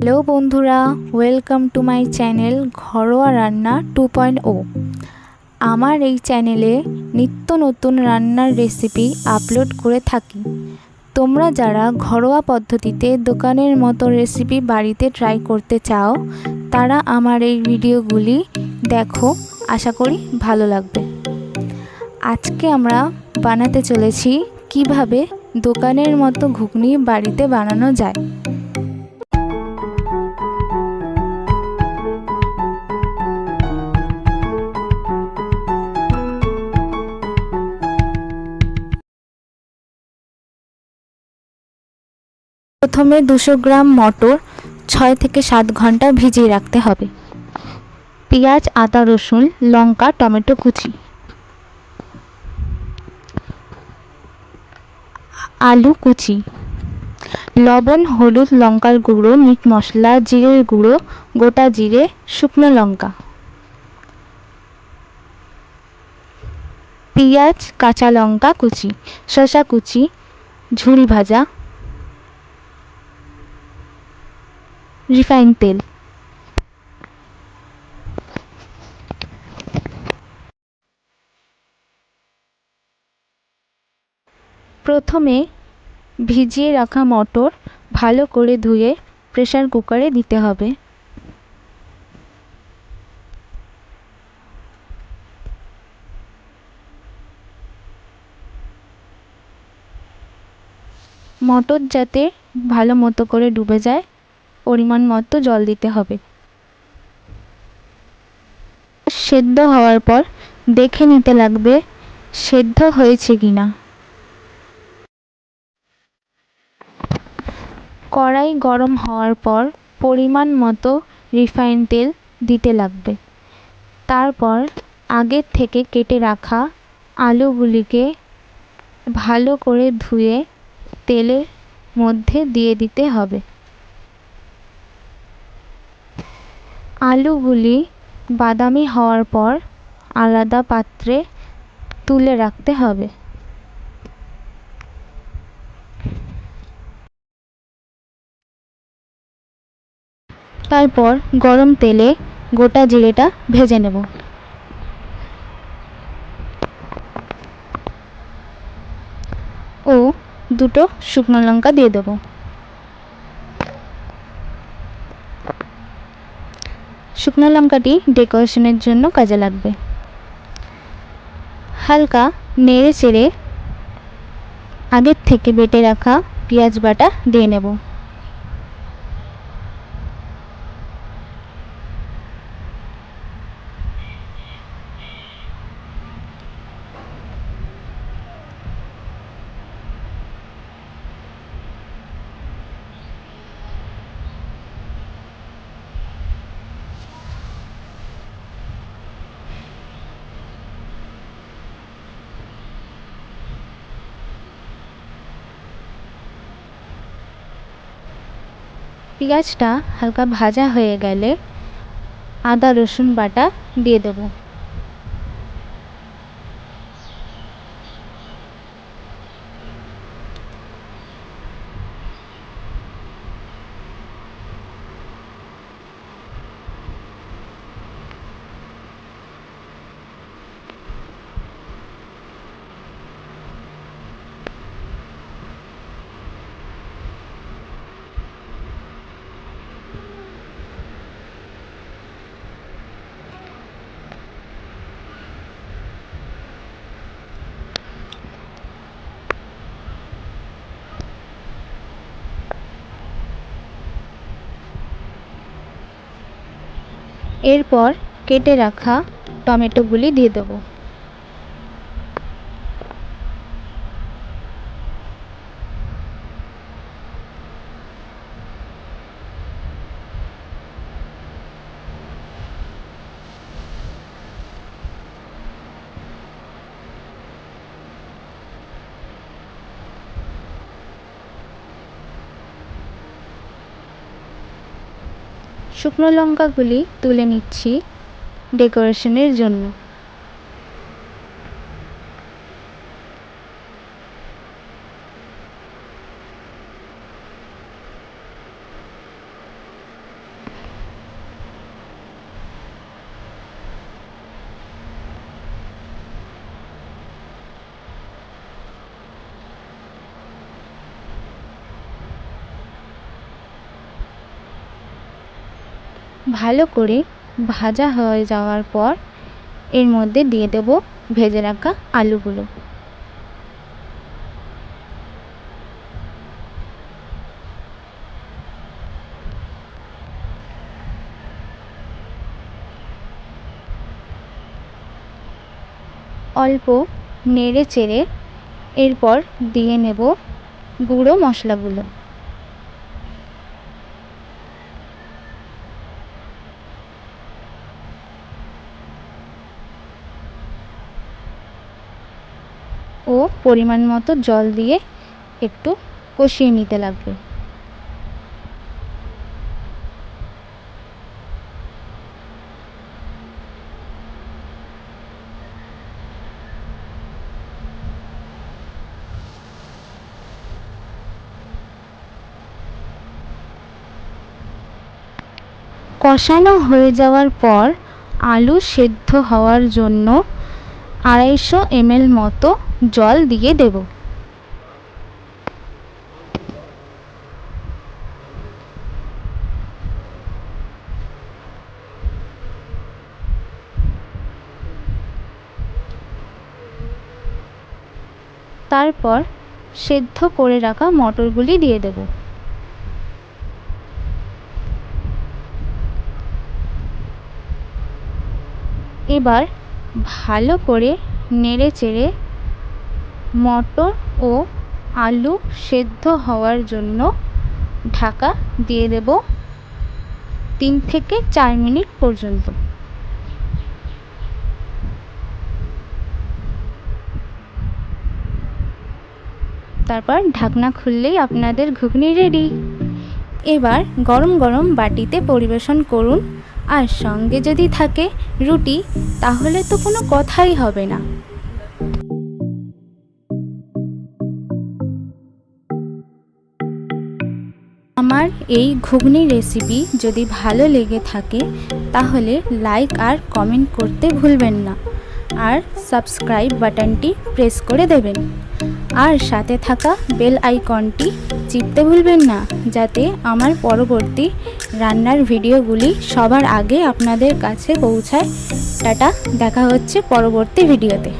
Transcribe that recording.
Hello বন্ধুরা, welcome to my channel ঘরোয়া রান্না 2.0। আমার এই চ্যানেলে নিত্য নতুন রান্নার রেসিপি আপলোড করে থাকি। তোমরা যারা ঘরোয়া পদ্ধতিতে দোকানের মতো রেসিপি বাড়িতে ট্রাই করতে চাও, তারা আমার এই ভিডিওগুলি দেখো, আশা করি ভালো লাগবে। আজকে আমরা বানাতে চলেছি কিভাবে দোকানের মতো ঘুগনি বাড়িতে বানানো যায়। প্রথমে 200 গ্রাম মটর 6 থেকে 7 ঘন্টা ভিজিয়ে রাখতে হবে। পেঁয়াজ, আদা, রসুন, লঙ্কা, টমেটো কুচি, আলু কুচি, লবণ, হলুদ, লঙ্কার গুঁড়ো, মিট মশলা, জিরের গুঁড়ো, গোটা জিরে, শুকনো লঙ্কা, পেঁয়াজ, কাঁচা লঙ্কা কুচি, শসা কুচি, ঝুল ভাজা, রিফাইন তেল। প্রথমে ভিজিয়ে রাখা মটর ভালো করে ধুয়ে প্রেসার কুকারে দিতে হবে। মটর যাতে ভালো মতো করে ডুবে যায়, পরিমাণ মতো জল দিতে হবে। সেদ্ধ হওয়ার পর দেখে নিতে লাগবে সেদ্ধ হয়েছে কিনা। কড়াই গরম হওয়ার পর পরিমাণ মতো রিফাইন তেল দিতে লাগবে। তারপর আগের থেকে কেটে রাখা আলুগুলিকে ভালো করে ধুয়ে তেলের মধ্যে দিয়ে দিতে হবে। আলুগুলি বাদামি হওয়ার পর আলাদা পাত্রে তুলে রাখতে হবে। তারপর গরম তেলে গোটা জিরেটা ভেজে নেব। ও দুটো শুকনো লঙ্কা দিয়ে দেব। শুকনো লঙ্কাটি ডেকোরেশনের জন্য কাজে লাগবে। হালকা নেড়ে চেড়ে আগের থেকে বেটে রাখা পেঁয়াজ বাটা দিয়ে নেব। পেঁয়াজটা হালকা ভাজা হয়ে গেলে আদা রসুন বাটা দিয়ে দেব। এরপর কেটে রাখা টমেটোগুলি দিয়ে দেব। শুকনো লঙ্কাগুলি তুলে নিচ্ছি ডেকোরেশনের জন্য। ভালো করে ভাজা হয়ে যাওয়ার পর এর মধ্যে দিয়ে দেব ভেজে রাখা আলুগুলো। অল্প নেড়ে চেড়ে এরপর দিয়ে নেব গুঁড়ো মশলাগুলো। ও পরিমাণ মতো জল দিয়ে একটু কষিয়ে নিতে লাগবে। কষানো হয়ে যাওয়ার পর আলু সেদ্ধ হওয়ার জন্য 250 ml মতো জল দিয়ে দেব। তারপর সেদ্ধ করে রাখা মটরগুলি দিয়ে দেব। এবার ভালো করে নেড়ে চেড়ে মটর ও আলু সেদ্ধ হওয়ার জন্য ঢাকা দিয়ে দেব 3 থেকে 4 মিনিট পর্যন্ত। তারপর ঢাকনা খুললেই আপনাদের ঘুগনি রেডি। এবার গরম গরম বাটিতে পরিবেশন করুন, আর সঙ্গে যদি থাকে রুটি তাহলে তো কোনো কথাই হবে না। আমার এই ঘুগনি রেসিপি যদি ভালো লেগে থাকে তাহলে লাইক আর কমেন্ট করতে ভুলবেন না, আর সাবস্ক্রাইব বাটনটি প্রেস করে দেবেন, আর সাথে থাকা বেল আইকনটি চিপতে ভুলবেন না, যাতে আমার পরবর্তী রান্নার ভিডিওগুলি সবার আগে আপনাদের কাছে পৌঁছায়। টাটা, দেখা হচ্ছে পরবর্তী ভিডিওতে।